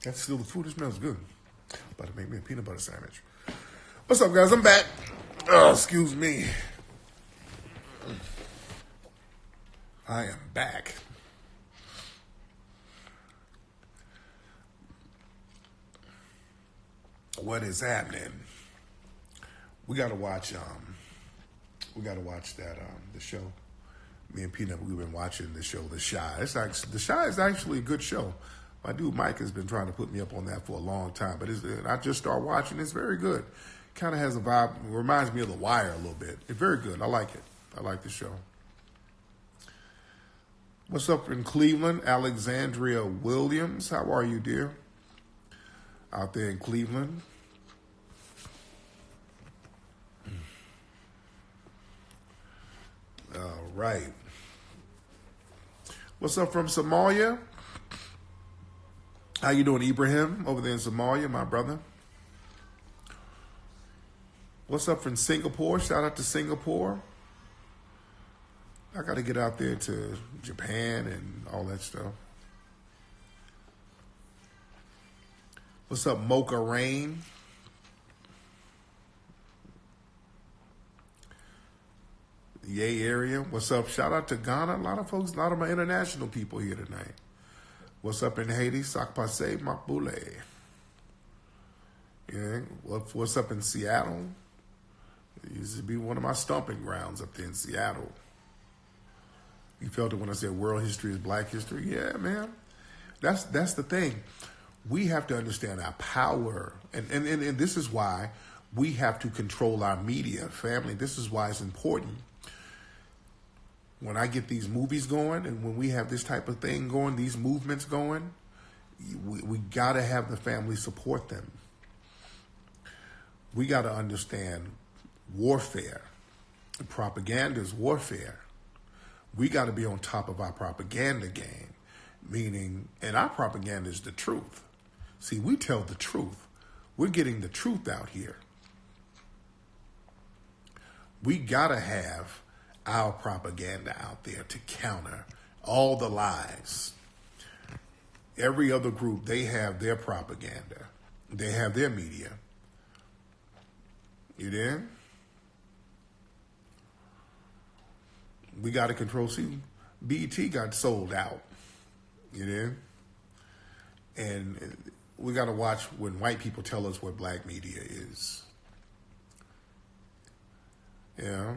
That's still the food. It smells good. About to make me a peanut butter sandwich. What's up, guys? I'm back. Oh, excuse me. I am back. What is happening? We gotta watch. We gotta watch that. The show. Me and Peanut, we've been watching the show, The Chi. The Chi is actually a good show. My dude Mike has been trying to put me up on that for a long time, but I just started watching. It's very good. Kind of has a vibe. Reminds me of The Wire a little bit. It's very good. I like it. I like the show. What's up in Cleveland? Alexandria Williams. How are you, dear? Out there in Cleveland. All right. What's up from Somalia? How you doing, Ibrahim, over there in Somalia, my brother? What's up from Singapore? Shout out to Singapore. I got to get out there to Japan and all that stuff. What's up, Mocha Rain? Yay area. What's up? Shout out to Ghana. A lot of folks, a lot of my international people here tonight. What's up in Haiti? Sakpase Makbule. Yeah. What's up in Seattle? It used to be one of my stomping grounds up there in Seattle. You felt it when I said world history is black history? Yeah, man. That's the thing. We have to understand our power. And this is why we have to control our media, family. This is why it's important. When I get these movies going and when we have this type of thing going, these movements going, we got to have the family support them. We got to understand warfare. Propaganda is warfare. We got to be on top of our propaganda game, meaning, and our propaganda is the truth. See, we tell the truth. We're getting the truth out here. We got to have our propaganda out there to counter all the lies. Every other group, they have their propaganda. They have their media. You there? We got to control. See, BET got sold out. You there? And we got to watch when white people tell us what black media is. Yeah.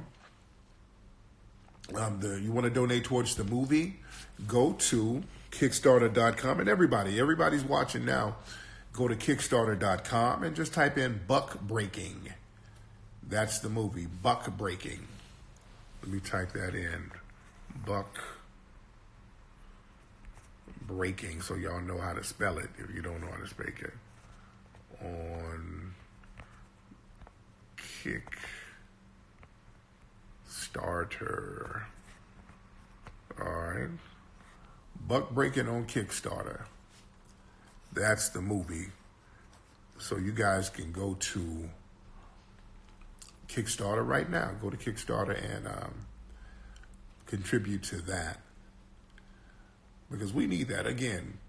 You want to donate towards the movie? Go to Kickstarter.com. And everybody's watching now. Go to Kickstarter.com and just type in Buck Breaking. That's the movie, Buck Breaking. Let me type that in. Buck Breaking, so y'all know how to spell it if you don't know how to speak it. On Kickstarter. All right. Buck Breaking on Kickstarter. That's the movie. So you guys can go to Kickstarter right now. Go to Kickstarter and contribute to that. Because we need that. Again,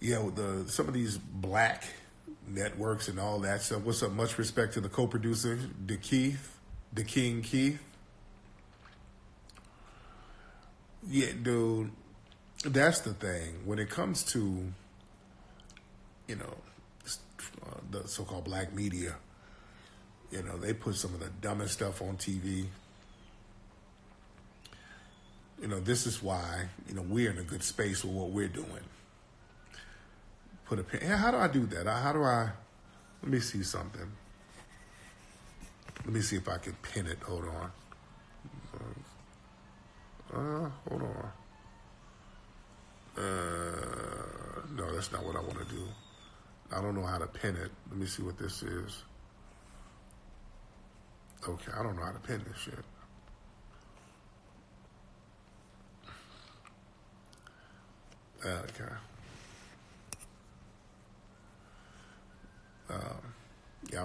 some of these black networks and all that stuff. What's up? Much respect to the co-producer, the King Keith. Yeah, dude, that's the thing. When it comes to, the so-called black media, they put some of the dumbest stuff on TV. This is why, we're in a good space with what we're doing. Put a pin. How do I do that? Let me see something. Let me see if I can pin it. Hold on. Hold on. No, that's not what I want to do. I don't know how to pin it. Let me see what this is. Okay, I don't know how to pin this shit. Okay. I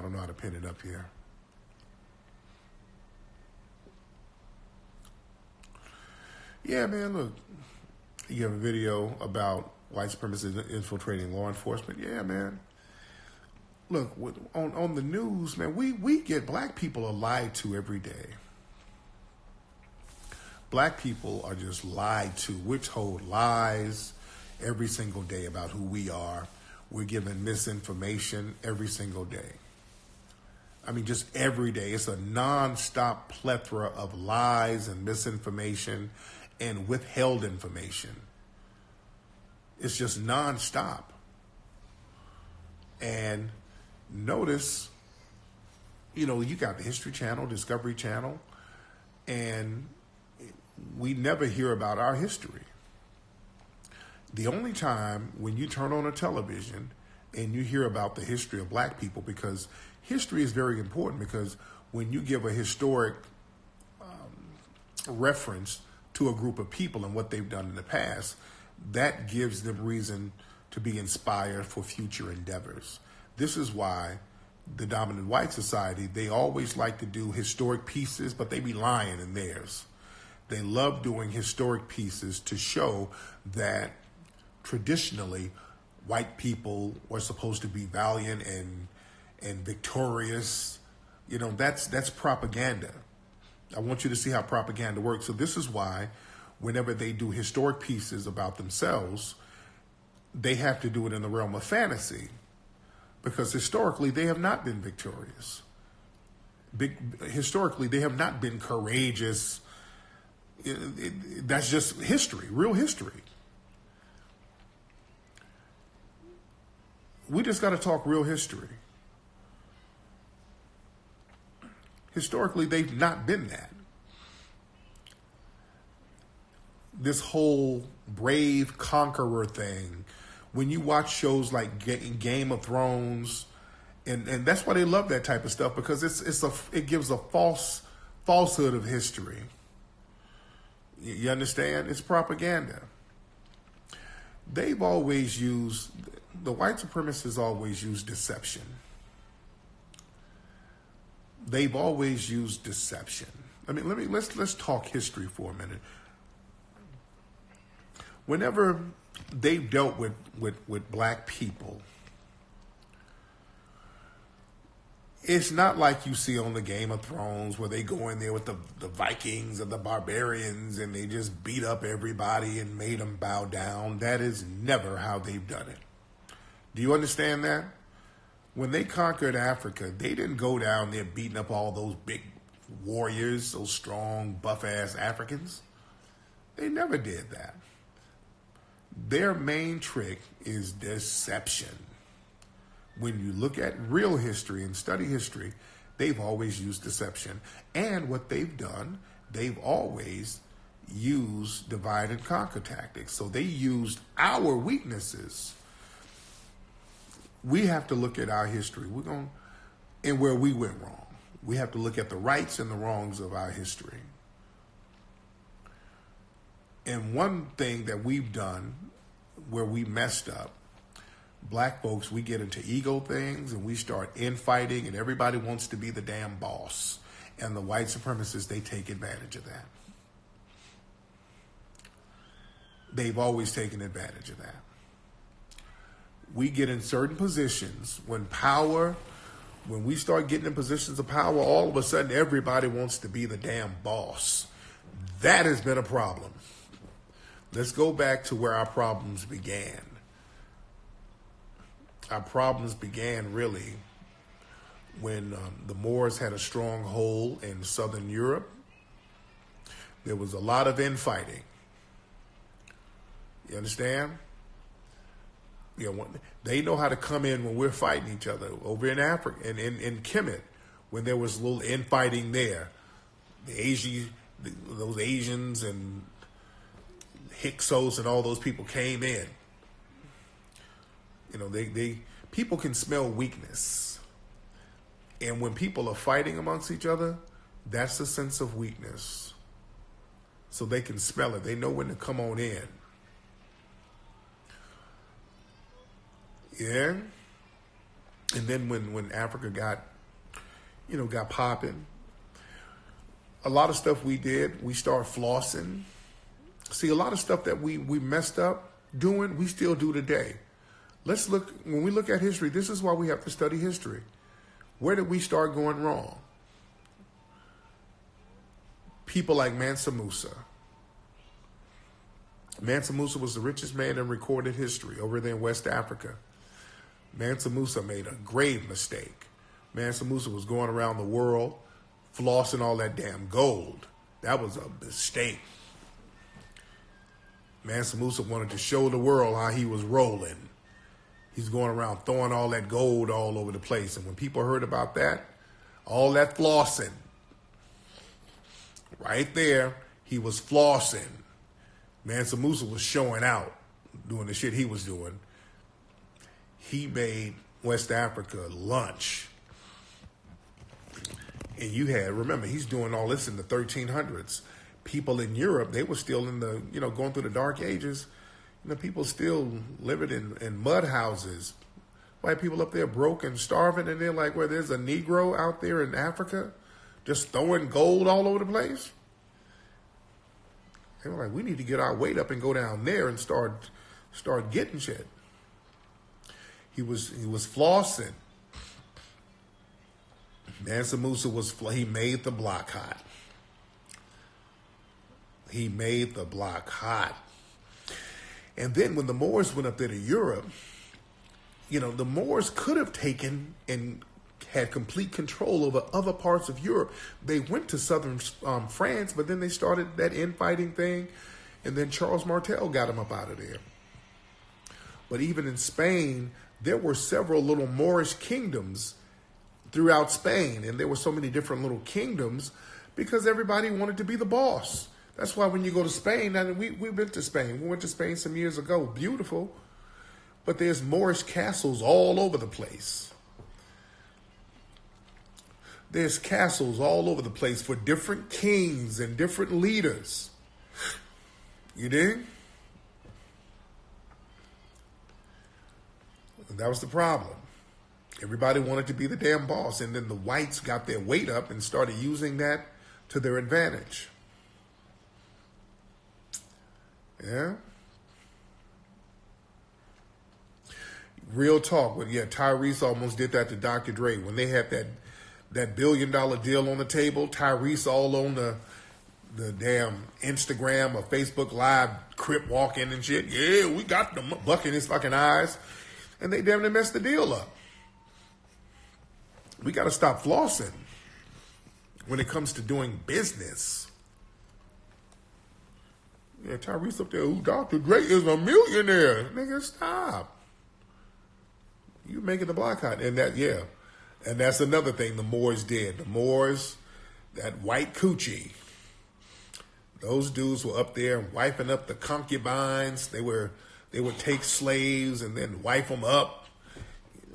don't know how to pin it up here. Yeah, man, look. You have a video about white supremacists infiltrating law enforcement. Yeah, man. Look, on the news, man, we get black people are lied to every day. Black people are just lied to. We're told lies every single day about who we are. We're given misinformation every single day. I mean, just every day. It's a nonstop plethora of lies and misinformation and withheld information. It's just nonstop. And notice, you got the History Channel, Discovery Channel, and we never hear about our history. The only time when you turn on a television and you hear about the history of black people, because history is very important, because when you give a historic reference to a group of people and what they've done in the past, that gives them reason to be inspired for future endeavors. This is why the dominant white society, they always like to do historic pieces, but they be lying in theirs. They love doing historic pieces to show that traditionally white people were supposed to be valiant and victorious. That's propaganda. I want you to see how propaganda works. So this is why whenever they do historic pieces about themselves, they have to do it in the realm of fantasy, because historically they have not been victorious. Historically, they have not been courageous. That's just history, real history. We just got to talk real history. Historically, they've not been that. This whole brave conqueror thing, when you watch shows like Game of Thrones, and that's why they love that type of stuff, because it gives a falsehood of history. You understand? It's propaganda. The white supremacists always use deception. They've always used deception. Let's talk history for a minute. Whenever they've dealt with black people, it's not like you see on the Game of Thrones where they go in there with the Vikings and the barbarians and they just beat up everybody and made them bow down. That is never how they've done it. Do you understand that? When they conquered Africa, they didn't go down there beating up all those big warriors, those strong, buff-ass Africans. They never did that. Their main trick is deception. When you look at real history and study history, they've always used deception. And what they've done, they've always used divide and conquer tactics. So they used our weaknesses. We have to look at our history. And where we went wrong. We have to look at the rights and the wrongs of our history. And one thing that we've done where we messed up, black folks, we get into ego things and we start infighting and everybody wants to be the damn boss. And the white supremacists, they take advantage of that. They've always taken advantage of that. We get in certain positions when we start getting in positions of power, all of a sudden everybody wants to be the damn boss. That has been a problem. Let's go back to where our problems began. Our problems began really when the Moors had a strong hold in southern Europe. There was a lot of infighting. You understand? They know how to come in when we're fighting each other. Over in Africa, in Kemet, when there was a little infighting there, those Asians and Hyksos and all those people came in. People can smell weakness. And when people are fighting amongst each other, that's a sense of weakness. So they can smell it. They know when to come on in. Yeah. And then when Africa got popping, a lot of stuff we did, we started flossing. See, a lot of stuff that we messed up, doing, we still do today. Let's look, when we look at history, this is why we have to study history. Where did we start going wrong? People like Mansa Musa. Mansa Musa was the richest man in recorded history over there in West Africa. Mansa Musa made a grave mistake. Mansa Musa was going around the world flossing all that damn gold. That was a mistake. Mansa Musa wanted to show the world how he was rolling. He's going around throwing all that gold all over the place. And when people heard about that, all that flossing, right there, he was flossing. Mansa Musa was showing out, doing the shit he was doing. He made West Africa lunch. And you had, remember, he's doing all this in the 1300s. People in Europe, they were still in the, going through the dark ages. People still living in mud houses. White people up there broke and starving, and they're like, where there's a Negro out there in Africa just throwing gold all over the place. They were like, we need to get our weight up and go down there and start getting shit. He was flossing. Mansa Musa he made the block hot. He made the block hot. And then when the Moors went up there to Europe, the Moors could have taken and had complete control over other parts of Europe. They went to southern France, but then they started that infighting thing, and then Charles Martel got them up out of there. But even in Spain, there were several little Moorish kingdoms throughout Spain, and there were so many different little kingdoms because everybody wanted to be the boss. That's why when you go to Spain, and we've been to Spain. We went to Spain some years ago. Beautiful. But there's Moorish castles all over the place. There's castles all over the place for different kings and different leaders. You dig? And that was the problem. Everybody wanted to be the damn boss. And then the whites got their weight up and started using that to their advantage. Yeah. Real talk. But yeah, Tyrese almost did that to Dr. Dre. When they had that $1 billion deal on the table, Tyrese all on the damn Instagram or Facebook Live crip walking and shit. Yeah, we got them bucking his fucking eyes. And they damn near messed the deal up. We got to stop flossing when it comes to doing business. Yeah, Tyrese up there, ooh, Dr. Dre is a millionaire. Nigga, stop. You making the block hot. And and that's another thing the Moors did. The Moors, that white coochie, those dudes were up there wiping up the concubines. They would take slaves and then wipe them up,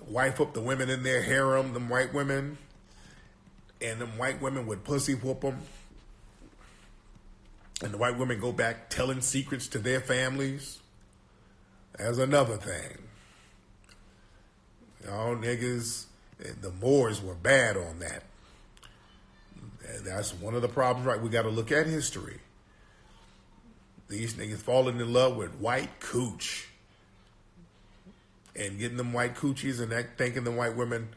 wipe up the women in their harem, them white women, and them white women would pussy whoop them. And the white women go back telling secrets to their families. That's another thing. Y'all niggas, the Moors were bad on that. That's one of the problems, right? We got to look at history. These niggas falling in love with white cooch. And getting them white coochies and thinking the white women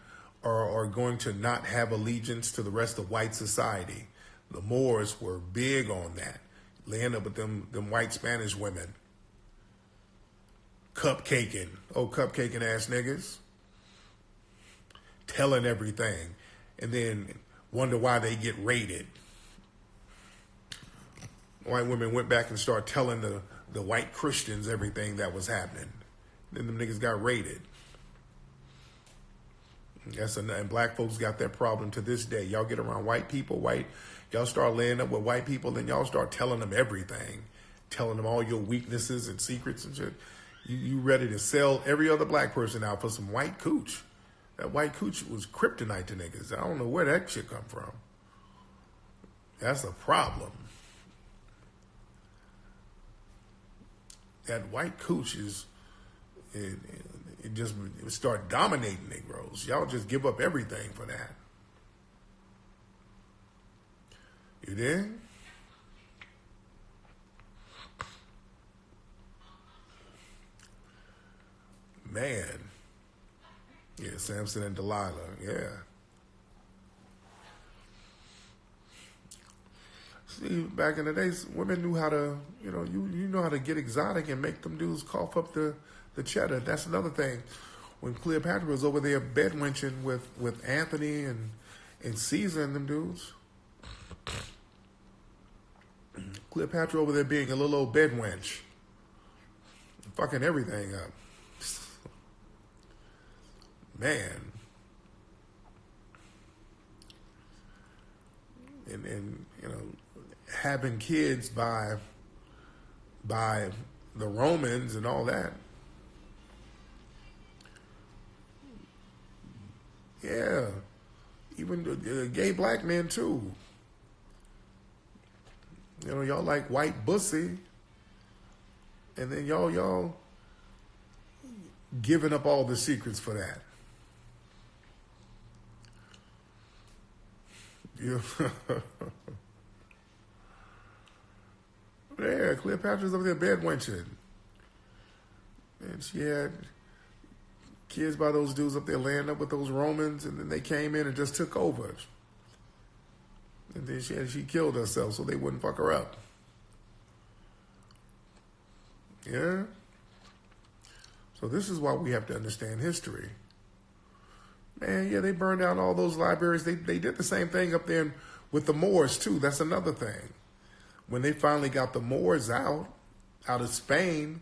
are going to not have allegiance to the rest of white society. The Moors were big on that. Laying up with them white Spanish women. Cupcaking. Oh, cupcaking ass niggas. Telling everything. And then wonder why they get raided. White women went back and started telling the white Christians everything that was happening. Then them niggas got raided. And black folks got that problem to this day. Y'all get around white people, y'all start laying up with white people, then y'all start telling them everything. Telling them all your weaknesses and secrets and shit. You ready to sell every other black person out for some white cooch. That white cooch was kryptonite to niggas. I don't know where that shit come from. That's a problem. That white cooch it just start dominating Negroes. Y'all just give up everything for that. You dig? Man. Yeah, Samson and Delilah. Yeah. See, back in the days, women knew how to, you know how to get exotic and make them dudes cough up the cheddar. That's another thing. When Cleopatra was over there bedwenching with Anthony and Caesar and them dudes, Cleopatra over there being a little old bedwench, fucking everything up. Man. And having kids by the Romans and all that. Yeah. Even gay black men too. Y'all like white bussy. And then y'all giving up all the secrets for that. Yeah. Yeah, Cleopatra's over there bedwenching. And she had kids by those dudes up there laying up with those Romans, and then they came in and just took over. And then she killed herself so they wouldn't fuck her up. Yeah? So this is why we have to understand history. Man, yeah, they burned down all those libraries. They did the same thing up there with the Moors, too. That's another thing. When they finally got the Moors out of Spain,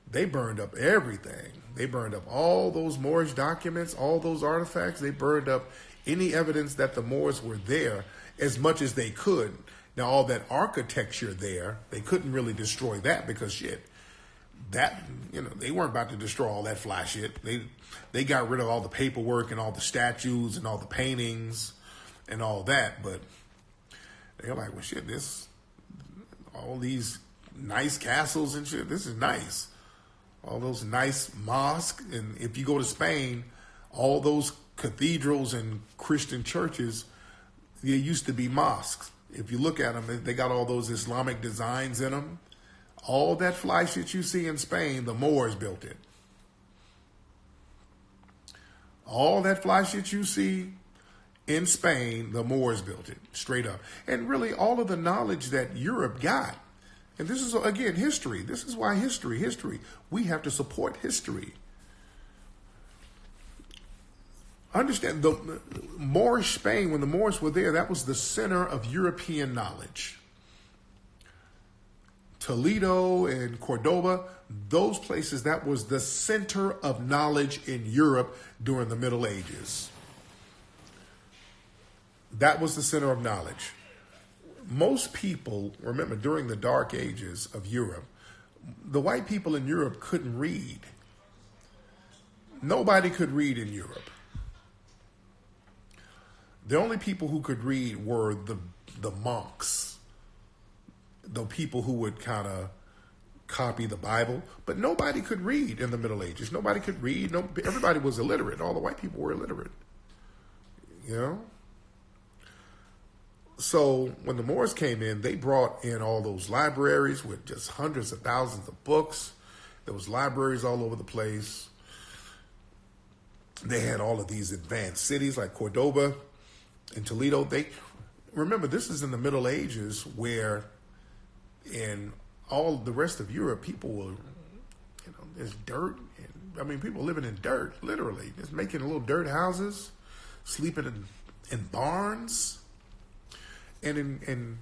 they burned up everything. They burned up all those Moorish documents, all those artifacts. They burned up any evidence that the Moors were there as much as they could. Now, all that architecture there, they couldn't really destroy that because they weren't about to destroy all that fly shit. They got rid of all the paperwork and all the statues and all the paintings and all that. But they're like, well, shit, all these nice castles and shit, this is nice. All those nice mosques. And if you go to Spain, all those cathedrals and Christian churches, they used to be mosques. If you look at them, they got all those Islamic designs in them. All that fly shit you see in Spain, the Moors built it. All that fly shit you see in Spain, the Moors built it, straight up. And really, all of the knowledge that Europe got, and this is, again, history. This is why history. We have to support history. Understand, the Moorish Spain, when the Moors were there, that was the center of European knowledge. Toledo and Cordoba, those places, that was the center of knowledge in Europe during the Middle Ages. That was the center of knowledge. Most people, remember, during the Dark Ages of Europe, the white people in Europe couldn't read. Nobody could read in Europe. The only people who could read were the monks. The people who would kind of copy the Bible, but nobody could read in the Middle Ages. Nobody could read. Everybody was illiterate. All the white people were illiterate. So when the Moors came in, they brought in all those libraries with just hundreds of thousands of books. There was libraries all over the place. They had all of these advanced cities like Cordoba and Toledo. Remember, this is in the Middle Ages where in all the rest of Europe, people were, there's dirt. People living in dirt, literally. Just making little dirt houses, sleeping in barns. And in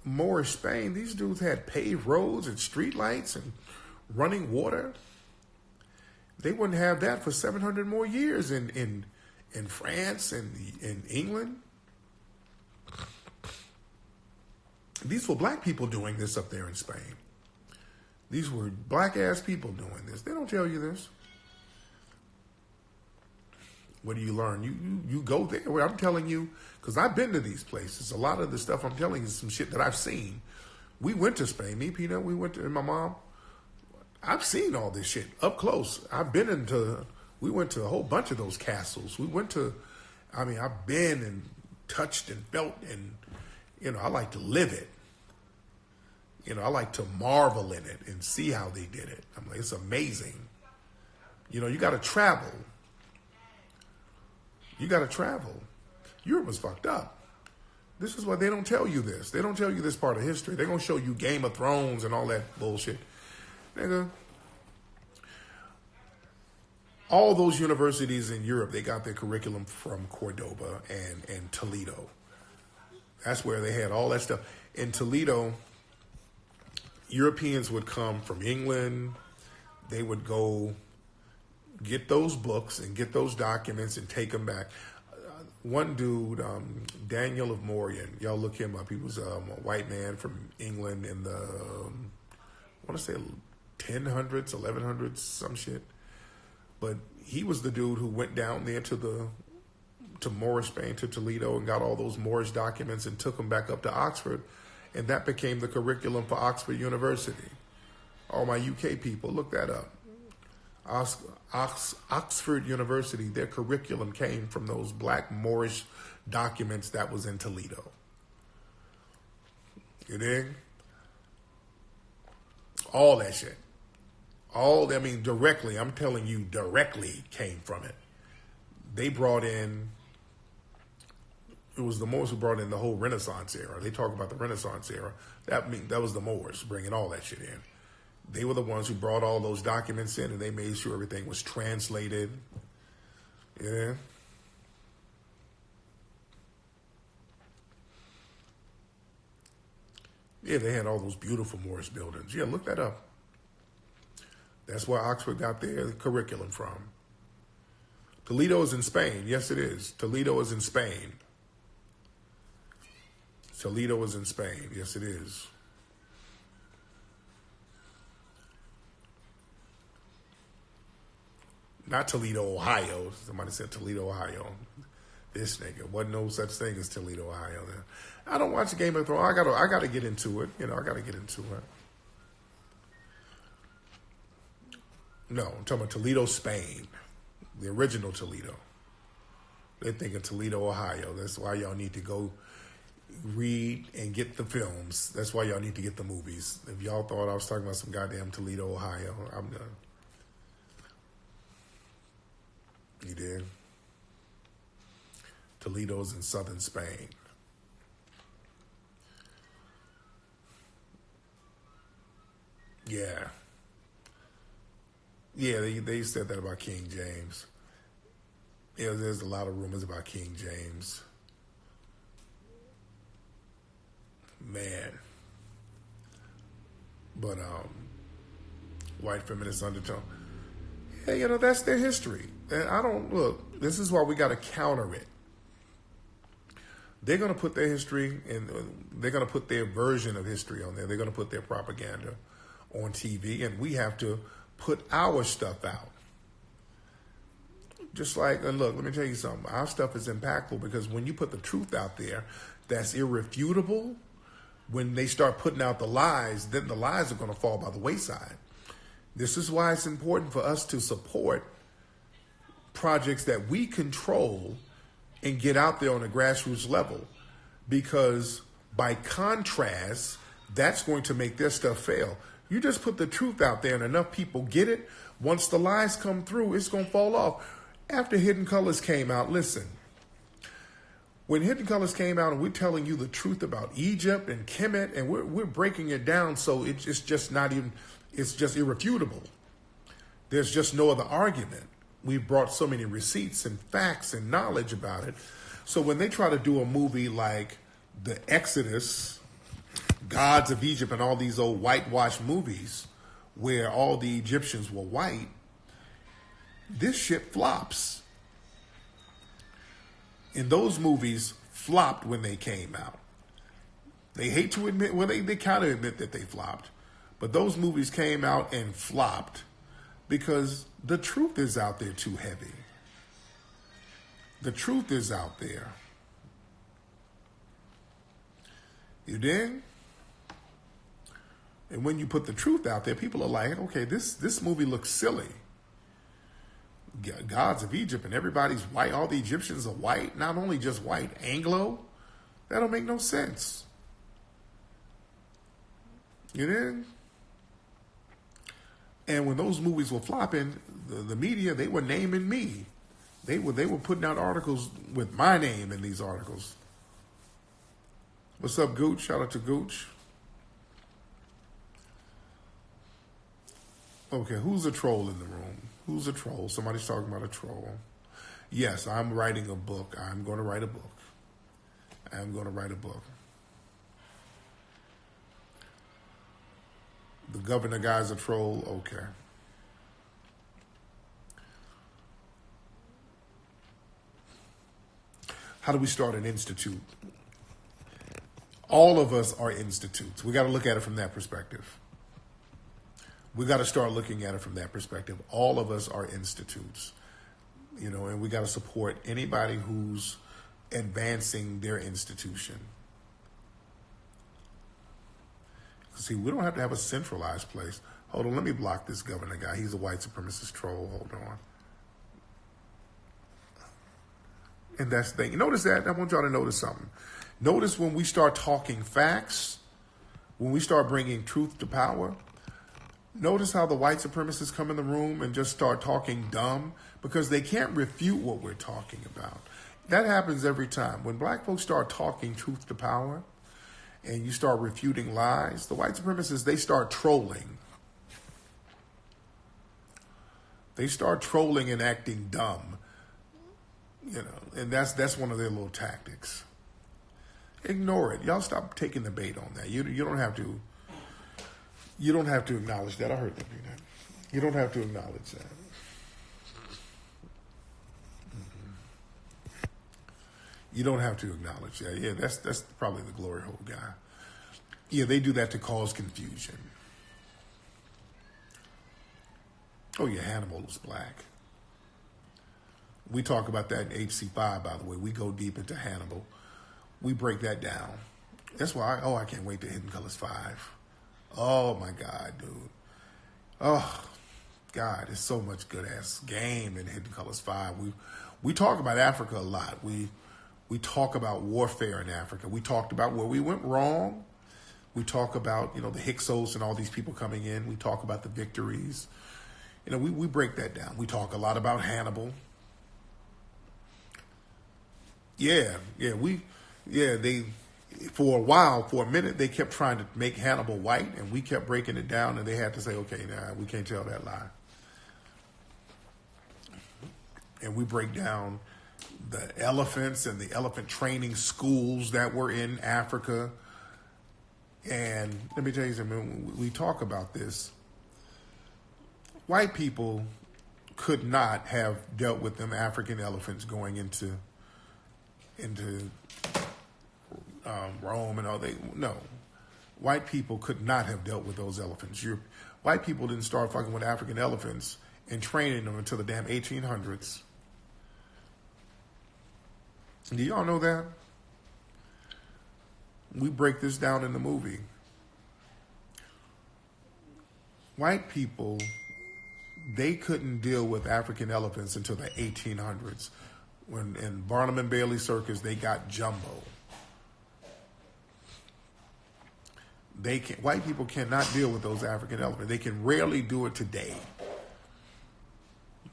Moorish Spain, these dudes had paved roads and street lights and running water. They wouldn't have that for 700 more years in France and in England. These were black people doing this up there in Spain. These were black-ass people doing this. They don't tell you this. What do you learn? You go there. Well, I'm telling you, because I've been to these places. A lot of the stuff I'm telling you is some shit that I've seen. We went to Spain. Me, Peanut, and my mom. I've seen all this shit up close. We went to a whole bunch of those castles. I've been and touched and felt and, I like to live it. I like to marvel in it and see how they did it. I'm like, it's amazing. You know, you got to travel. You got to travel. Europe was fucked up. This is why they don't tell you this. They don't tell you this part of history. They're going to show you Game of Thrones and all that bullshit. Nigga, all those universities in Europe, they got their curriculum from Cordoba and Toledo. That's where they had all that stuff. In Toledo, Europeans would come from England. They would go get those books and get those documents and take them back. One dude, Daniel of Mauryan, y'all look him up. He was a white man from England in the, I want to say 1000s, 1100s, some shit. But he was the dude who went down there to Moorish Spain, to Toledo, and got all those Moorish documents and took them back up to Oxford. And that became the curriculum for Oxford University. All my UK people, look that up. Oxford University, their curriculum came from those black Moorish documents that was in Toledo. You dig? All that shit. Directly, I'm telling you, directly came from it. They brought in, it was the Moors who brought in the whole Renaissance era. They talk about the Renaissance era. That was the Moors bringing all that shit in. They were the ones who brought all those documents in, and they made sure everything was translated. Yeah. Yeah, they had all those beautiful Moorish buildings. Yeah, look that up. That's where Oxford got their curriculum from. Toledo is in Spain. Yes, it is. Toledo is in Spain. Toledo is in Spain. Yes, it is. Not Toledo, Ohio. Somebody said Toledo, Ohio. This nigga. Wasn't no such thing as Toledo, Ohio. I don't watch Game of Thrones. I gotta get into it. I gotta get into it. No, I'm talking about Toledo, Spain. The original Toledo. They're thinking Toledo, Ohio. That's why y'all need to go read and get the films. That's why y'all need to get the movies. If y'all thought I was talking about some goddamn Toledo, Ohio, I'm done. You did? Toledo's in southern Spain. Yeah. Yeah, they said that about King James. Yeah, there's a lot of rumors about King James. Man. But white feminist undertone. Yeah, that's their history. And this is why we got to counter it. They're going to put their history and they're going to put their version of history on there. They're going to put their propaganda on TV, and we have to put our stuff out. Just like, and look, let me tell you something. Our stuff is impactful because when you put the truth out there that's irrefutable, when they start putting out the lies, then the lies are going to fall by the wayside. This is why it's important for us to support projects that we control and get out there on a grassroots level, because by contrast, that's going to make their stuff fail. You just put the truth out there and enough people get it. Once the lies come through, it's going to fall off. After Hidden Colors came out, listen, when Hidden Colors came out and we're telling you the truth about Egypt and Kemet, and we're breaking it down so it's just not even, it's just irrefutable. There's just no other argument. We've brought so many receipts and facts and knowledge about it. So when they try to do a movie like The Exodus, Gods of Egypt, and all these old whitewashed movies where all the Egyptians were white, this shit flops. And those movies flopped when they came out. They hate to admit, well, they kind of admit that they flopped. But those movies came out and flopped because the truth is out there too heavy. The truth is out there. You dig? And when you put the truth out there, people are like, okay, this movie looks silly. Gods of Egypt and everybody's white. All the Egyptians are white. Not only just white, Anglo. That don't make no sense. You dig? And when those movies were flopping, the media, they were naming me. They were putting out articles with my name in these articles. What's up, Gooch? Shout out to Gooch. Okay, who's a troll in the room? Who's a troll? Somebody's talking about a troll. Yes, I'm writing a book. I'm going to write a book. I'm going to write a book. The governor guy's a troll? Okay. How do we start an institute? All of us are institutes. We got to look at it from that perspective. We got to start looking at it from that perspective. All of us are institutes, and we got to support anybody who's advancing their institution. See, we don't have to have a centralized place. Hold on, let me block this governor guy. He's a white supremacist troll. Hold on. And that's the thing. Notice that. I want y'all to notice something. Notice when we start talking facts, when we start bringing truth to power, notice how the white supremacists come in the room and just start talking dumb because they can't refute what we're talking about. That happens every time. When black folks start talking truth to power and you start refuting lies, the white supremacists, they start trolling. They start trolling and acting dumb. And that's one of their little tactics. Ignore it. Y'all stop taking the bait on that. You don't have to. You don't have to acknowledge that. I heard that. You don't have to acknowledge that. You don't have to acknowledge that. Yeah, that's probably the glory hole guy. Yeah, they do that to cause confusion. Oh yeah, Hannibal was black. We talk about that in HC5, by the way. We go deep into Hannibal. We break that down. That's why I can't wait to Hidden Colors 5. Oh my God, dude. Oh God, there's so much good ass game in Hidden Colors 5. We talk about Africa a lot. We talk about warfare in Africa. We talked about where we went wrong. We talk about, the Hyksos and all these people coming in. We talk about the victories. We break that down. We talk a lot about Hannibal. They for a while, for a minute, they kept trying to make Hannibal white, and we kept breaking it down, and they had to say, okay, nah, we can't tell that lie. And we break down the elephants and the elephant training schools that were in Africa. And let me tell you something, when we talk about this, white people could not have dealt with them African elephants going into Rome and all. No, white people could not have dealt with those elephants. White people didn't start fucking with African elephants and training them until the damn 1800s. Do y'all know that? We break this down in the movie. White people, they couldn't deal with African elephants until the 1800s. When in Barnum and Bailey Circus, they got Jumbo. White people cannot deal with those African elephants. They can rarely do it today.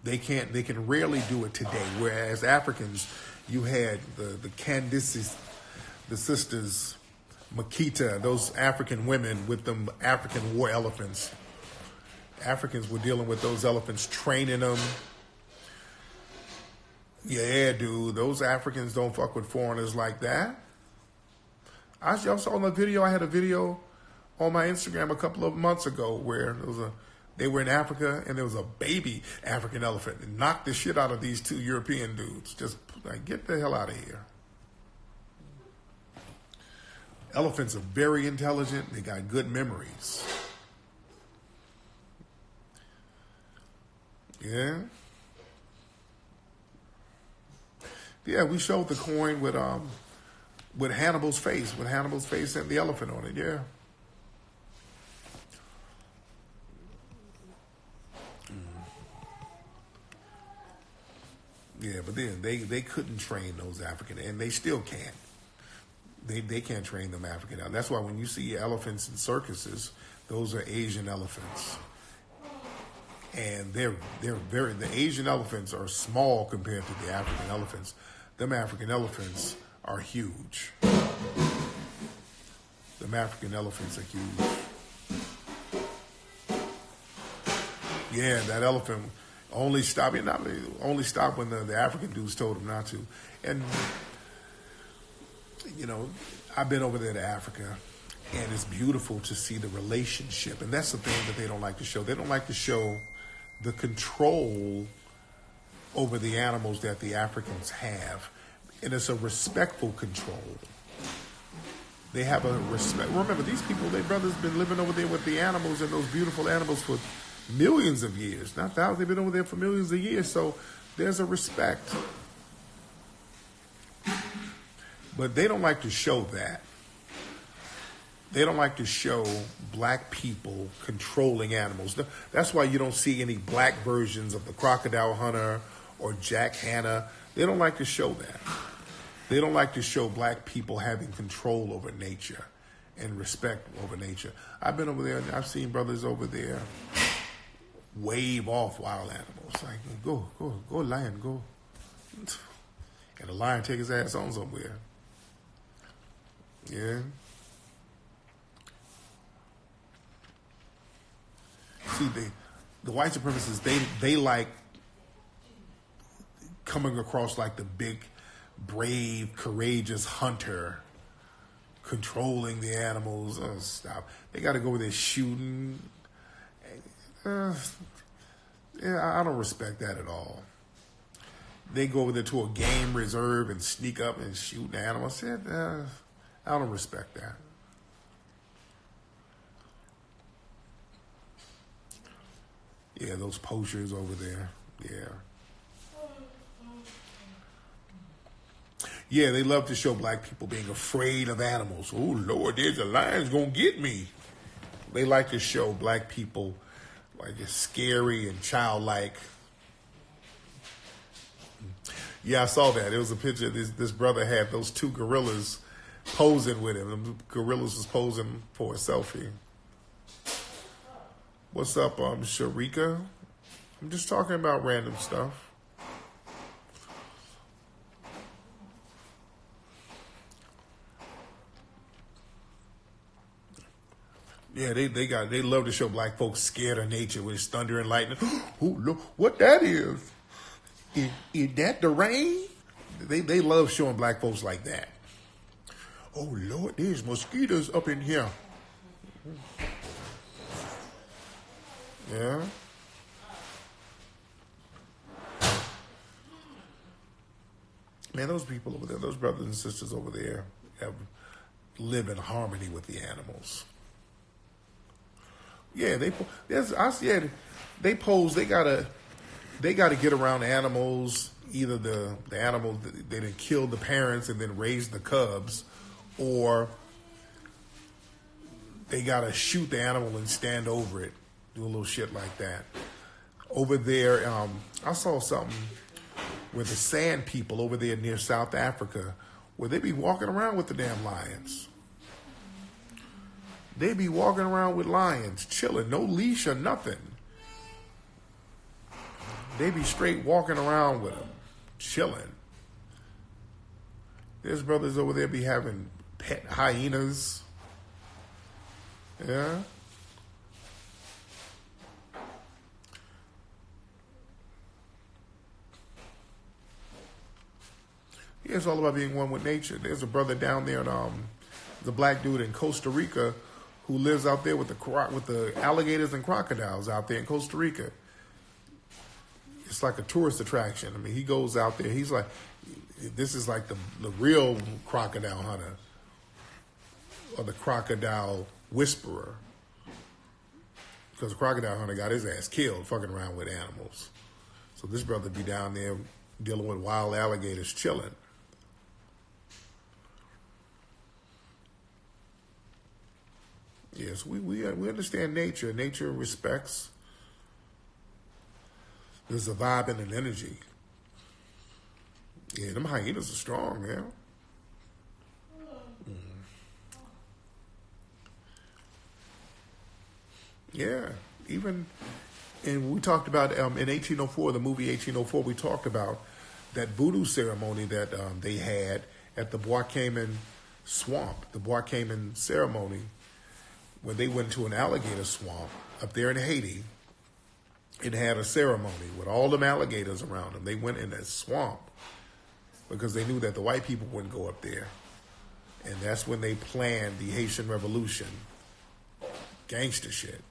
They can rarely do it today. Whereas Africans, you had the Candices, the sisters, Makita, those African women with them African war elephants. Africans were dealing with those elephants, training them. Yeah, dude, those Africans don't fuck with foreigners like that. Y'all saw the video. I had a video on my Instagram a couple of months ago where they were in Africa and there was a baby African elephant and knocked the shit out of these two European dudes. Just like, get the hell out of here. Elephants are very intelligent. They got good memories. Yeah. Yeah, we showed the coin with Hannibal's face, and the elephant on it. Yeah. Yeah, but then they couldn't train those African, and they still can't. They can't train them African. That's why when you see elephants in circuses, those are Asian elephants. and the Asian elephants are small compared to the African elephants. Them African elephants are huge. Them African elephants are huge. Yeah, that elephant only stopped. Only stopped when the African dudes told him not to. And I've been over there to Africa, and it's beautiful to see the relationship. And that's the thing that they don't like to show. They don't like to show the control over the animals that the Africans have. And it's a respectful control. They have a respect. Remember, these people, their brothers, been living over there with the animals and those beautiful animals for millions of years. Not thousands. They've been over there for millions of years. So there's a respect. But they don't like to show that. They don't like to show black people controlling animals. That's why you don't see any black versions of the Crocodile Hunter or Jack Hanna. They don't like to show that. They don't like to show black people having control over nature and respect over nature. I've been over there and I've seen brothers over there wave off wild animals. Like, go, lion, go. And the lion take his ass on somewhere. Yeah. See, the white supremacists, they like coming across like the big, brave, courageous hunter controlling the animals. Oh, stop. They got to go over there shooting. Yeah, I don't respect that at all. They go over there to a game reserve and sneak up and shoot the animals. I don't respect that. Yeah, those poachers over there. Yeah. Yeah, they love to show black people being afraid of animals. Oh, Lord, there's a lion's going to get me. They like to show black people like it's scary and childlike. Yeah, I saw that. It was a picture. This brother had those two gorillas posing with him. The gorillas was posing for a selfie. What's up, Sharika? I'm just talking about random stuff. Yeah, they love to show black folks scared of nature when it's thunder and lightning. Oh, look what that is. Is that the rain? They love showing black folks like that. Oh, Lord, there's mosquitoes up in here. Yeah. Man, those people over there, those brothers and sisters over there live in harmony with the animals. Yeah, they pose. They gotta get around the animals. Either the animals they didn't kill the parents and then raise the cubs, or they gotta shoot the animal and stand over it, do a little shit like that. Over there, I saw something with the Sand people over there near South Africa, where they be walking around with the damn lions. They be walking around with lions, chilling, no leash or nothing. They be straight walking around with them, chilling. There's brothers over there be having pet hyenas. Yeah. Yeah, it's all about being one with nature. There's a brother down there, the black dude in Costa Rica, who lives out there with the alligators and crocodiles out there in Costa Rica. It's like a tourist attraction. I mean, he goes out there. He's like, this is like the real crocodile hunter, or the crocodile whisperer, because the crocodile hunter got his ass killed fucking around with animals. So this brother be down there dealing with wild alligators, chilling. Yes, we understand nature. Nature respects. There's a vibe and an energy. Yeah, them hyenas are strong, man. Yeah, even And we talked about in 1804, the movie 1804, we talked about that voodoo ceremony that they had at the Bois Cayman swamp, the Bois Cayman ceremony, when they went to an alligator swamp up there in Haiti and had a ceremony with all them alligators around them. They went in that swamp because they knew that the white people wouldn't go up there. And that's when they planned the Haitian Revolution. Gangster shit.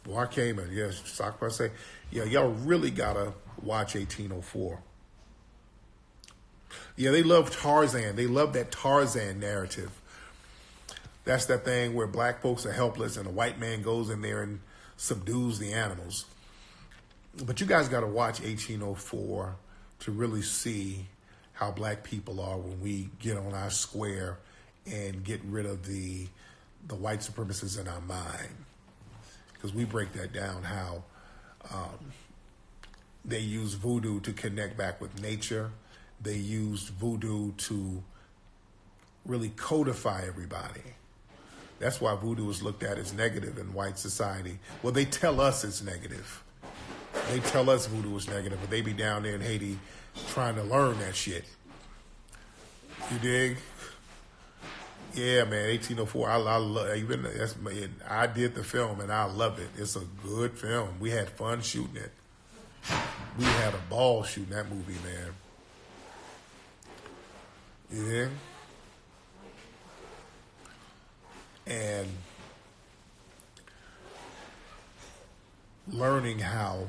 Bois Cayman, yes, Sakpa say, yeah, y'all really gotta watch 1804. Yeah, they love Tarzan. They love that Tarzan narrative. That's that thing where black folks are helpless and a white man goes in there and subdues the animals. But you guys gotta watch 1804 to really see how black people are when we get on our square and get rid of the white supremacists in our mind. Because we break that down, how they use voodoo to connect back with nature. They used voodoo to really codify everybody. That's why voodoo is looked at as negative in white society. Well, they tell us it's negative. They tell us voodoo is negative, but they be down there in Haiti trying to learn that shit. You dig? Yeah, man, 1804. I love even. I did the film and I love it. It's a good film. We had fun shooting it. We had a ball shooting that movie, man. Yeah. And learning how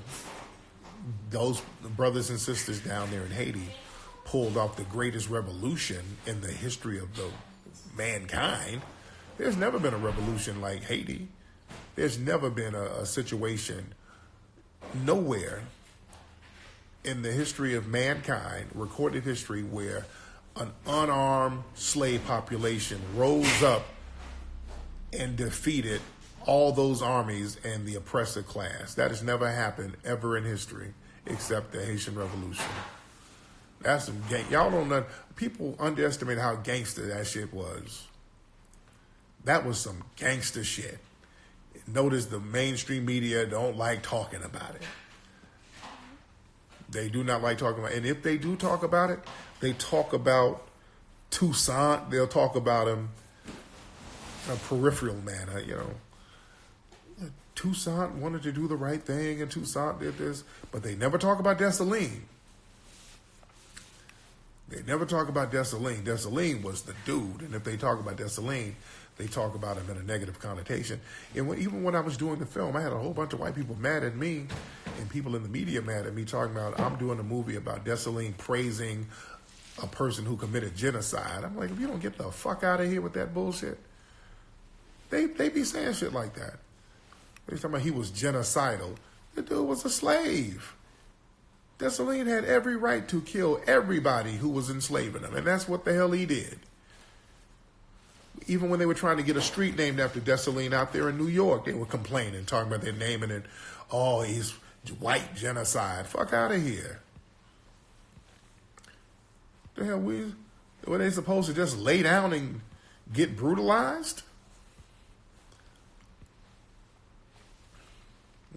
those brothers and sisters down there in Haiti pulled off the greatest revolution in the history of the mankind. There's never been a revolution like Haiti. There's never been a situation nowhere in the history of mankind, recorded history, where an unarmed slave population rose up and defeated all those armies and the oppressor class. That has never happened ever in history except the Haitian Revolution. That's some y'all don't know. People underestimate how gangster that shit was. That was some gangster shit. Notice the mainstream media don't like talking about it. They do not like talking about it. And if they do talk about it, they talk about Toussaint. They'll talk about him in a peripheral manner, you know. Toussaint wanted to do the right thing and Toussaint did this, but they never talk about Dessalines. They never talk about Dessalines. Dessalines was the dude. And if they talk about Dessalines, they talk about him in a negative connotation. And even when I was doing the film, I had a whole bunch of white people mad at me and people in the media mad at me talking about I'm doing a movie about Dessalines praising a person who committed genocide. I'm like, if you don't get the fuck out of here with that bullshit. They be saying shit like that. They talking about he was genocidal. The dude was a slave. Dessalines had every right to kill everybody who was enslaving him, and that's what the hell he did. Even when they were trying to get a street named after Dessalines out there in New York, they were complaining, talking about their naming it, oh, he's white genocide. Fuck out of here. The hell, were they supposed to just lay down and get brutalized?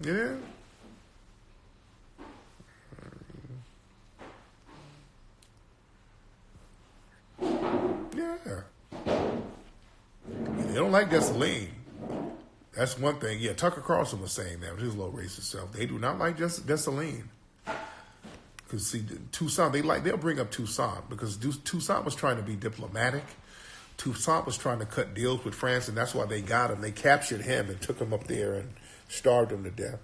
Yeah. Yeah. They don't like Dessalines. That's one thing. Yeah, Tucker Carlson was saying that with his little racist self. They do not like Dessalines. Because see, Toussaint, they'll bring up Toussaint because Toussaint was trying to be diplomatic. Toussaint was trying to cut deals with France, and that's why they got him. They captured him and took him up there and starved him to death.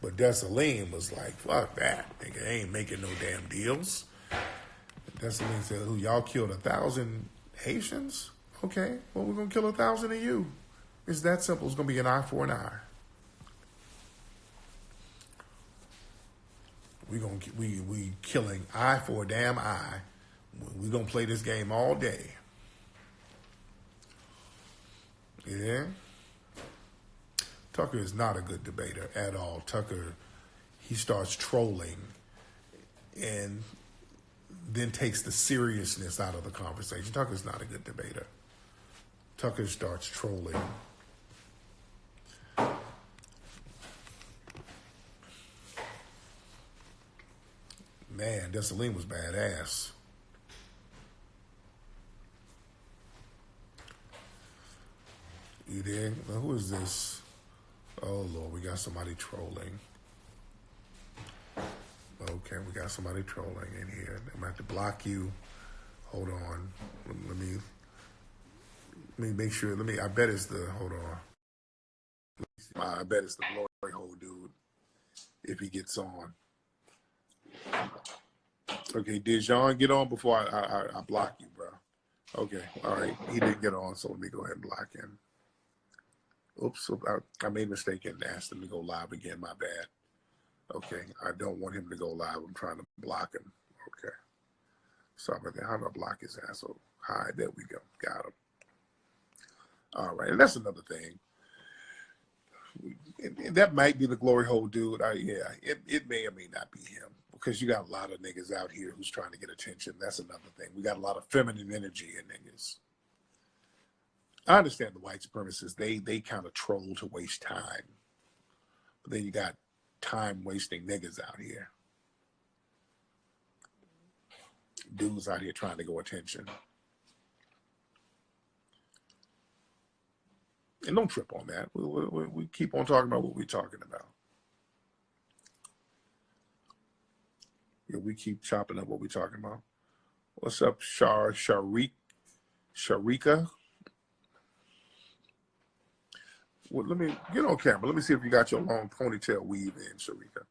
But Dessalines was like, fuck that. Nigga, I ain't making no damn deals. Dessalines said, who, y'all killed 1,000 Haitians? Okay, well, we're going to kill 1,000 of you. It's that simple. It's going to be an eye for an eye. We killing eye for a damn eye. We're going to play this game all day. Yeah? Tucker is not a good debater at all. Tucker, he starts trolling and then takes the seriousness out of the conversation. Tucker's not a good debater. Tucker starts trolling. Man, Dessalines was badass. You dig? Now, who is this? Oh, Lord, we got somebody trolling. Okay, we got somebody trolling in here. I'm going to have to block you. Hold on. Let me make sure. I bet it's the, hold on. I bet it's the glory hole dude if he gets on. Okay, did Jean get on before I block you, bro? Okay, all right. He didn't get on, so let me go ahead and block him. Oops, I made a mistake and asked him to go live again. My bad. Okay, I don't want him to go live. I'm trying to block him. Okay. Sorry about that. How do I block his asshole? Hi, there we go. Got him. All right, and that's another thing. That might be the glory hole dude. Yeah, it may or may not be him because you got a lot of niggas out here who's trying to get attention. That's another thing. We got a lot of feminine energy in niggas. I understand the white supremacists. They kind of troll to waste time. But then you got time-wasting niggas out here. Dudes out here trying to go attention. And don't trip on that. We keep on talking about what we're talking about. Yeah, we keep chopping up what we're talking about. What's up, Sharika? Well, let me get on camera. Let me see if you got your long ponytail weave in, Sharika.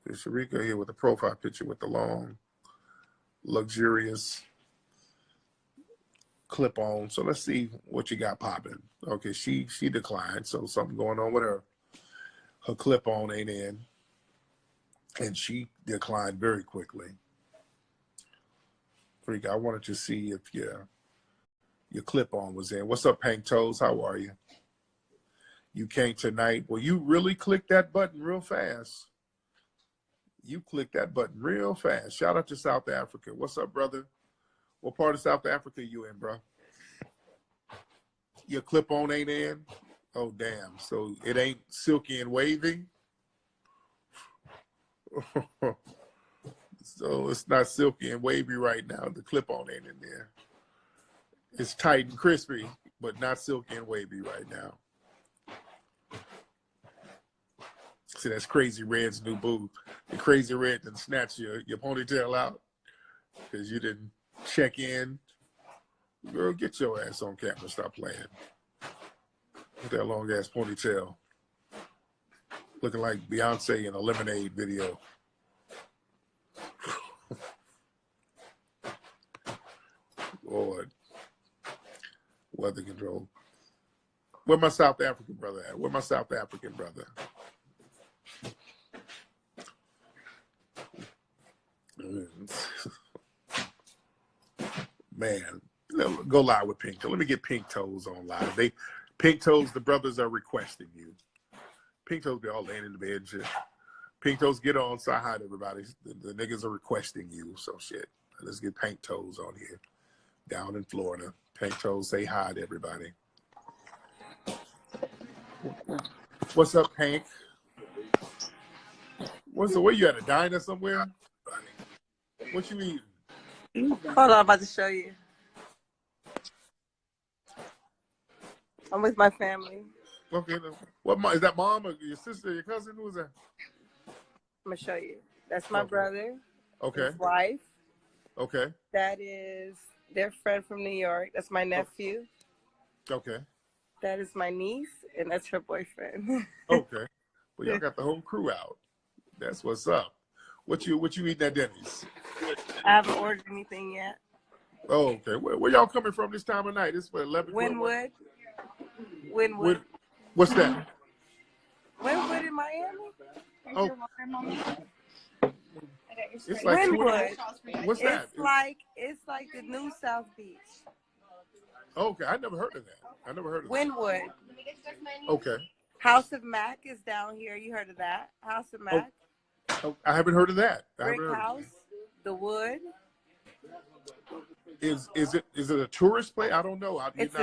There's Sharika here with the profile picture with the long, luxurious clip on. So let's see what you got popping. Okay, she declined. So something going on with her. Her clip on ain't in. And she declined very quickly. Freak, I wanted to see if your clip on was in. What's up, Pink Toes? How are you? You came tonight. Well, you really clicked that button real fast. You clicked that button real fast. Shout out to South Africa. What's up, brother? What part of South Africa you in, bro? Your clip on ain't in? Oh, damn. So it ain't silky and wavy? So it's not silky and wavy right now. The clip on ain't in there. It's tight and crispy, but not silky and wavy right now. See, that's Crazy Red's new boo. The Crazy Red done snatch your ponytail out because you didn't check in. Girl, get your ass on camera. Stop playing. With that long ass ponytail. Looking like Beyonce in a Lemonade video. Lord. Weather control. Where my South African brother at? Where my South African brother? Man, go live with Pink Toes. Let me get Pink Toes on live. Pink Toes, the brothers are requesting you. Pink Toes be all laying in the bed and shit. Pink Toes, get on, say hi to everybody. The niggas are requesting you, so shit. Let's get Pink Toes on here. Down in Florida. Pink Toes, say hi to everybody. What's up, Pink? Where you at, a diner somewhere? What you eating? Hold on, I'm about to show you. I'm with my family. Okay, what is that, mom or your sister, your cousin? Who is that? I'm gonna show you. That's my brother. Okay. His wife. Okay. That is their friend from New York. That's my nephew. Okay. That is my niece, and that's her boyfriend. Okay. Well, y'all got the whole crew out. That's what's up. What you eating at Denny's? I haven't ordered anything yet. Oh, okay. Where y'all coming from this time of night? This is what, 11? Wynwood. What's that? Wynwood in Miami. Oh. It's like Wynwood. What's that? It's like the new South Beach. Okay, I never heard of that. Wynwood. Okay. House of Mac is down here. You heard of that? House of Mac. Oh, I haven't heard of that. Brick House, The Wood. Is it a tourist place? I don't know. It's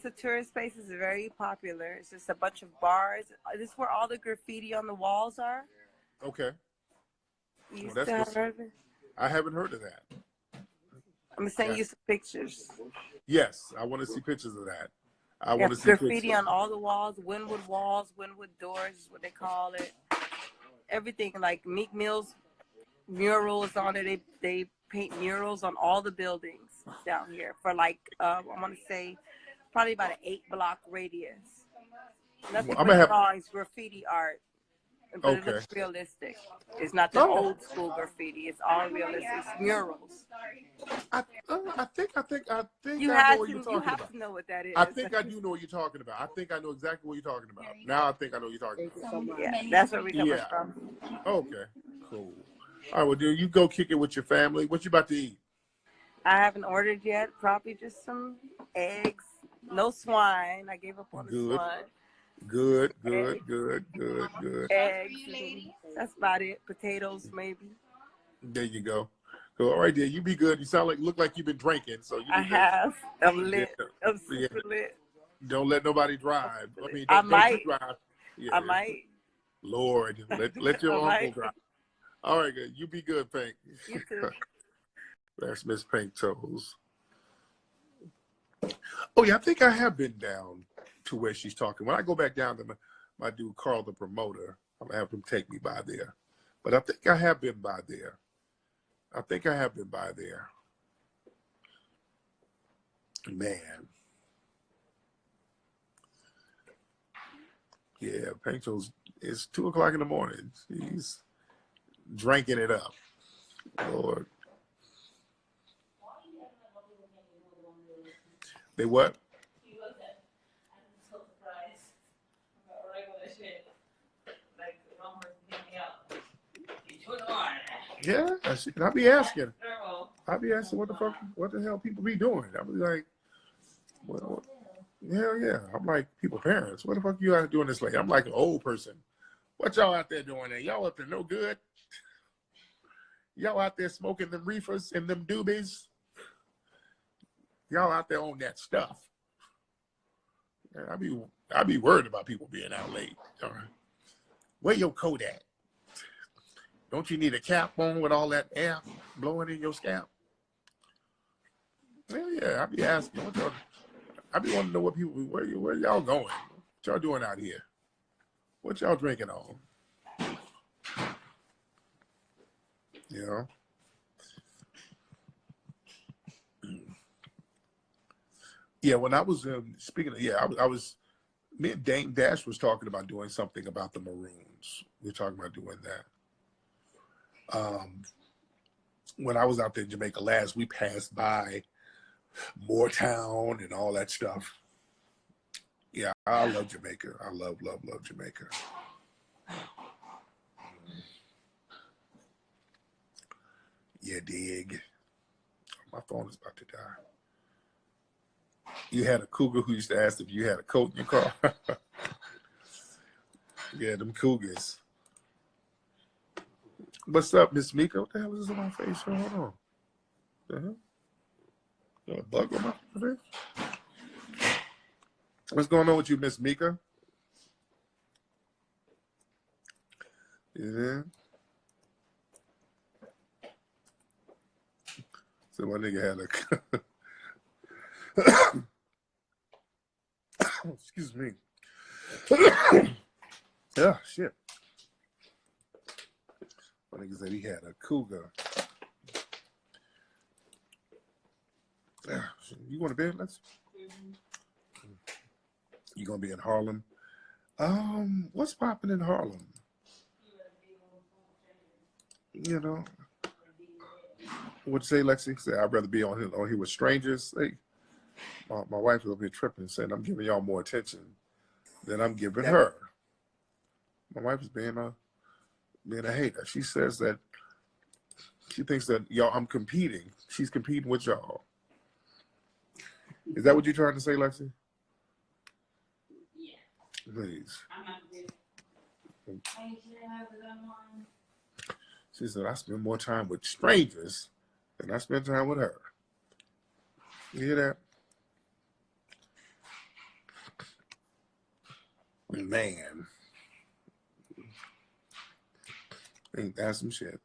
a tourist place. It's very popular. It's just a bunch of bars. This is where all the graffiti on the walls are. Okay. You Well, that's still haven't what's. heard of it? I haven't heard of that. I'm gonna send Got you some pictures. Yes, I want to see pictures of that. I Yeah, want to see graffiti pictures. on all the walls, windwood doors is what they call it. Everything like Meek Mill's murals on it. They paint murals on all the buildings down here for like I want to say probably about an 8-block radius. Well, Nothing I'm but gonna have. drawings, graffiti art, but it Okay. looks realistic. It's not the Oh, old school graffiti. It's all realistic. It's murals. I think You I know had what you're to. You talking have about. to know what that I is. think I do know what you're talking about. I think I know exactly what you're talking about. Now I think I know what you're talking about. Yeah, that's where we coming Yeah. from. Okay. Cool. All right. Well, dude, you go kick it with your family. What you about to eat? I haven't ordered yet. Probably just some eggs. No swine. I gave up on the Good. swine. Good. Eggs. Good. Good. Good. Good. Eggs. That's about it. Potatoes, maybe. There you go. So, all right, there. You be good. You look like you've been drinking, so you I need to. have. I'm Yeah. lit. I'm Yeah. super lit. Don't let nobody drive. I mean, I don't you might. drive? Yeah. I might. Lord, let I your uncle might. drive. All right, good. You be good, Pink. You too. That's Miss Pink Toes. Oh yeah, I think I have been down to where she's talking. When I go back down to my dude Carl, the promoter, I'm gonna have him take me by there. But I think I have been by there. I think I have been by there. Man. Yeah, Pink Toes. It's 2 o'clock in the morning. He's drinking it up. Lord. They what? Yeah, I be asking. I be asking what the hell people be doing. I be like, what? Hell yeah. I'm like, people parents, what the fuck you out doing this late? I'm like an old person. What y'all out there doing there? Y'all up there no good? Y'all out there smoking them reefers and them doobies? Y'all out there on that stuff. Man, I be worried about people being out late. All right. Where your coat at? Don't you need a cap on with all that air blowing in your scalp? Hell yeah, I be asking. I be wanting to know where y'all going? What y'all doing out here? What y'all drinking on? You know? Yeah, when I was speaking of, I was me and Dame Dash was talking about doing something about the Maroons. We were talking about doing that. When I was out there in Jamaica last, we passed by Moortown and all that stuff. Yeah, I love Jamaica. I love Jamaica. Yeah, dig. My phone is about to die. You had a cougar who used to ask if you had a coat in your car. Yeah, them cougars. What's up, Miss Mika? What the hell is this on my face? Hold on. The hell? Got a bug on my face? What's going on with you, Miss Mika? Yeah. So my nigga had a excuse me. Yeah, shit. My nigga said he had a cougar. You going to bed? You gonna be in Harlem? What's popping in Harlem? You know, what'd you say, Lexi? Say I'd rather be on here with strangers. Hey, my wife will be tripping, saying I'm giving y'all more attention than I'm giving her. My wife is being a hater. She says that she thinks that I'm competing. She's competing with y'all. Is that what you're trying to say, Lexi? Yeah. Please. She said I spend more time with strangers than I spend time with her. You hear that? Man. Ain't that some shit?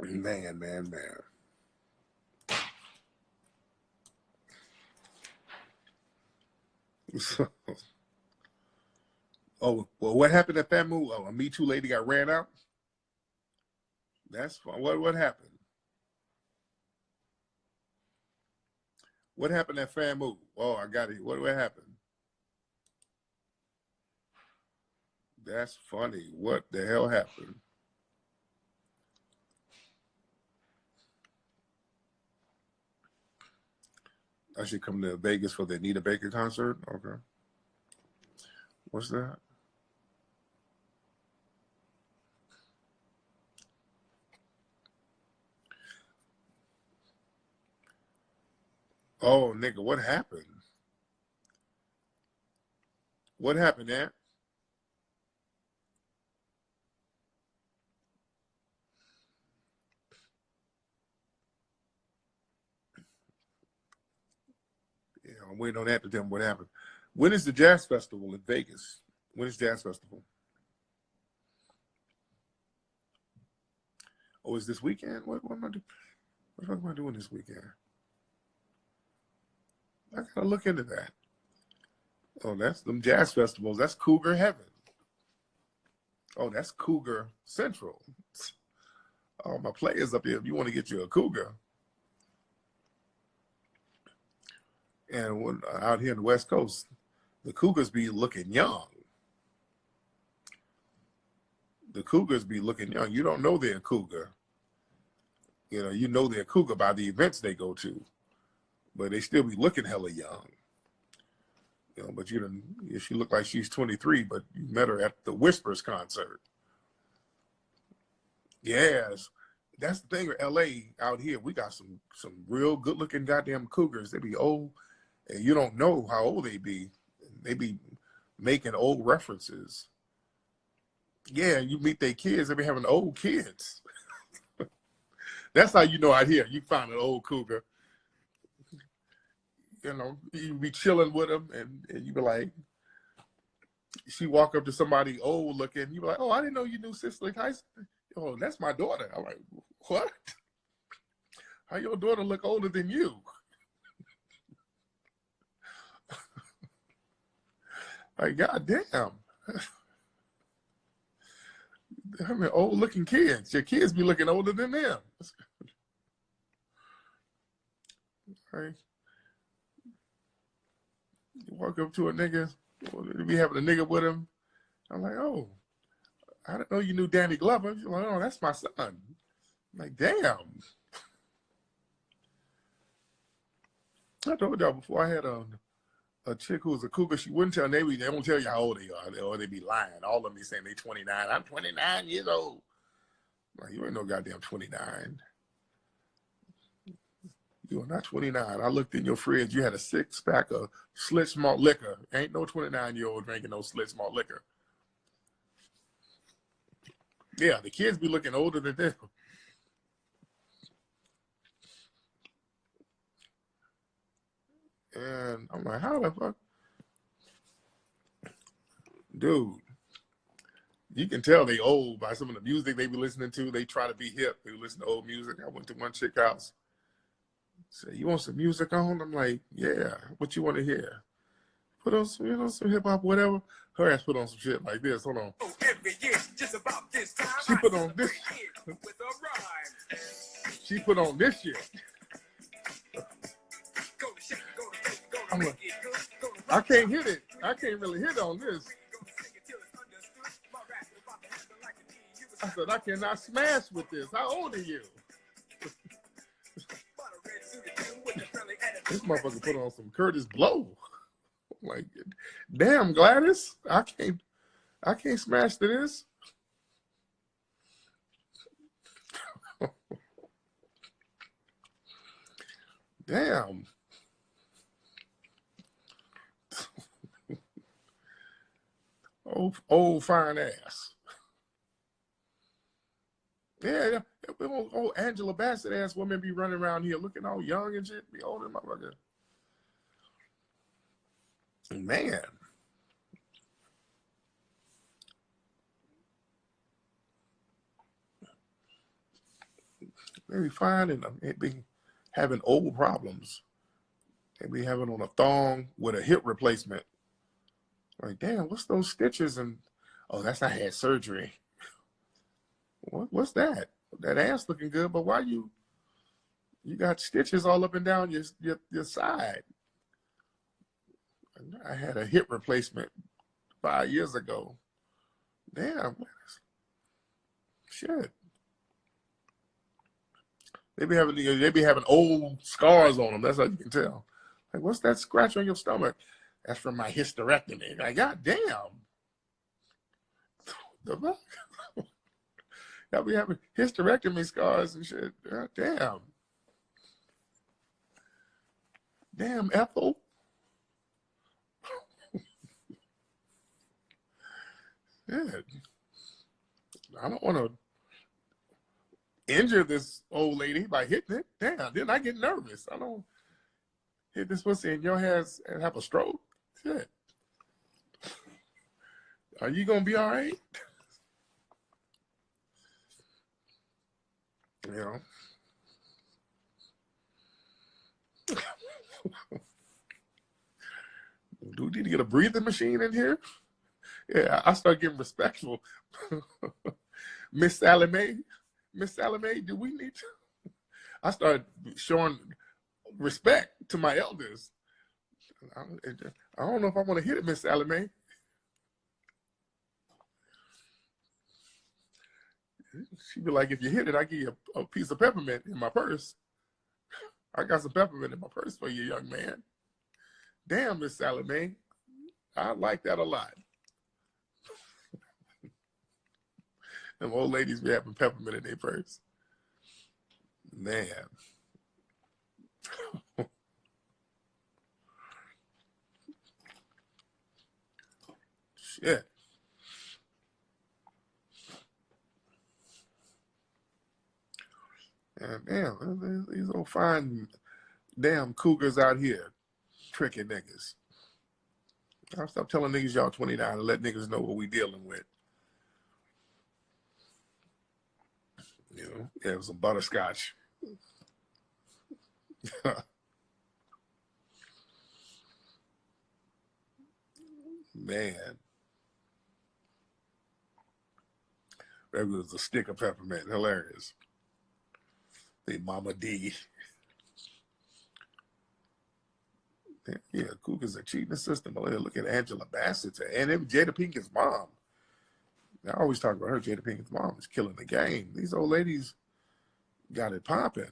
Man. Oh, well, what happened at that move? Oh, a Me Too lady got ran out? That's fun. What happened? What happened at FAMU? Oh, I got it. What happened? That's funny. What the hell happened? I should come to Vegas for the Anita Baker concert. Okay. What's that? Oh, nigga, what happened? What happened, Aunt? Yeah, I'm waiting on that to tell me what happened. When is the Jazz Festival in Vegas? When is Jazz Festival? Oh, is this weekend? What am I doing? What the fuck am I doing this weekend? I gotta look into that. Oh, that's them jazz festivals. That's Cougar Heaven. Oh, that's Cougar Central. Oh, my players up here. If you want to get you a Cougar, and when, out here in the West Coast, the Cougars be looking young. The Cougars be looking young. You don't know they're a Cougar. You know they're a Cougar by the events they go to, but they still be looking hella young. But she looked like she's 23, but you met her at the Whispers concert. Yes, that's the thing with LA out here. We got some real good looking goddamn Cougars. They be old, and you don't know how old they be. They be making old references. Yeah, you meet their kids, they be having old kids. That's how you know out here. You find an old Cougar. You be chilling with them, and you be like, she walk up to somebody old looking, you be like, oh, I didn't know you knew Cicely Tyson. Oh, that's my daughter. I'm like, what? How your daughter look older than you? Like, goddamn. I mean, old looking kids. Your kids be looking older than them. Right? You walk up to a nigga, you be having a nigga with him. I'm like, oh, I didn't know you knew Danny Glover. You're like, oh, that's my son. I'm like, damn. I told y'all before, I had a chick who was a cougar. She wouldn't tell. They won't tell you how old they are, or they be lying. All of them be saying they 29. I'm 29 years old. I'm like, you ain't no goddamn 29. You are not 29. I looked in your fridge. You had a 6-pack of Schlitz malt liquor. Ain't no 29-year-old drinking no Schlitz malt liquor. Yeah, the kids be looking older than them. And I'm like, how the fuck? Dude, you can tell they old by some of the music they be listening to. They try to be hip. They listen to old music. I went to one chick house. Say, you want some music on? I'm like, yeah. What you want to hear? Put on some hip hop, whatever. Her ass put on some shit like this. Hold on. She put on this. She put on this shit. I'm like, I can't hit it. I can't really hit on this. I said, I cannot smash with this. How old are you? This motherfucker put on some Curtis Blow. I'm like, damn, Gladys, I can't smash to this. Damn. Old fine ass. Yeah. Old Angela Bassett ass women be running around here looking all young and shit. Be older, motherfucker. Man. They be finding them. They be having old problems. They be having on a thong with a hip replacement. Like, damn, what's those stitches? And oh, that's I had surgery. What's that? That ass looking good, but why you got stitches all up and down your side? I had a hip replacement 5 years ago. Damn, shit. They be having old scars on them. That's how you can tell. Like, what's that scratch on your stomach? That's from my hysterectomy. Like, god damn. The fuck? Y'all be having hysterectomy scars and shit. God damn. Damn, Ethel. Shit. I don't want to injure this old lady by hitting it. Damn, then I get nervous. I don't hit this pussy in your hands and have a stroke. Shit. Are you gonna be all right? You know. Do we need to get a breathing machine in here? Yeah, I start getting respectful. Miss Sally Mae, do we need to? I start showing respect to my elders. I don't know if I want to hit it, Miss Sally Mae. She'd be like, if you hit it, I give you a piece of peppermint in my purse. I got some peppermint in my purse for you, young man. Damn, Miss Sally Mae. I like that a lot. Them old ladies be having peppermint in their purse. Man. Shit. And damn, these old fine damn cougars out here tricking niggas. I'll stop telling niggas y'all 29 and let niggas know what we dealing with. You know, yeah, some butterscotch. Man. That was a stick of peppermint. Hilarious. The Mama D. Yeah, cougars are cheating the system. Look at Angela Bassett and even Jada Pinkett's mom. I always talk about her. Jada Pinkett's mom is killing the game. These old ladies got it popping.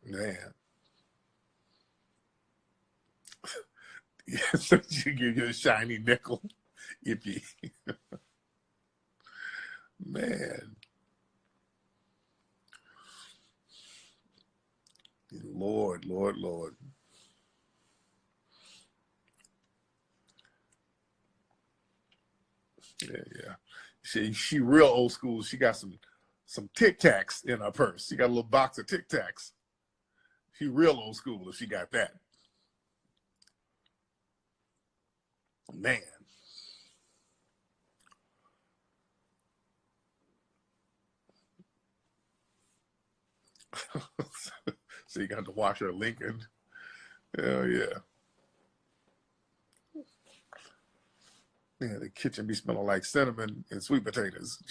Man. Yeah, so you give you a shiny nickel if you. Man. Lord. Yeah. She real old school. She got some Tic Tacs in her purse. She got a little box of Tic Tacs. She real old school if she got that. Man. So you got to wash her Lincoln. Hell yeah. Yeah, the kitchen be smelling like cinnamon and sweet potatoes.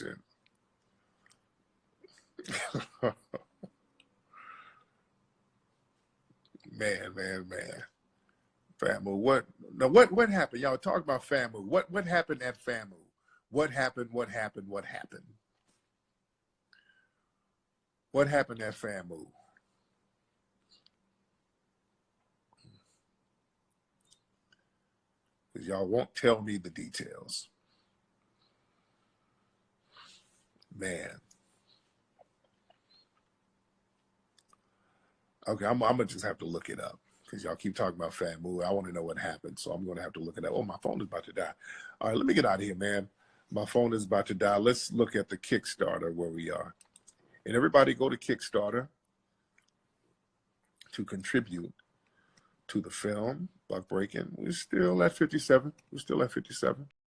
Man. FAMU. What happened? Y'all talk about FAMU. What happened at FAMU? What happened? What happened at FAMU? Because y'all won't tell me the details. Man. Okay, I'm gonna just have to look it up because y'all keep talking about FAMU. I want to know what happened, so I'm gonna have to look it up. Oh, my phone is about to die. All right, let me get out of here, man. My phone is about to die. Let's look at the Kickstarter where we are. And everybody go to Kickstarter to contribute to the film, Buck Breaking. We're still at 57.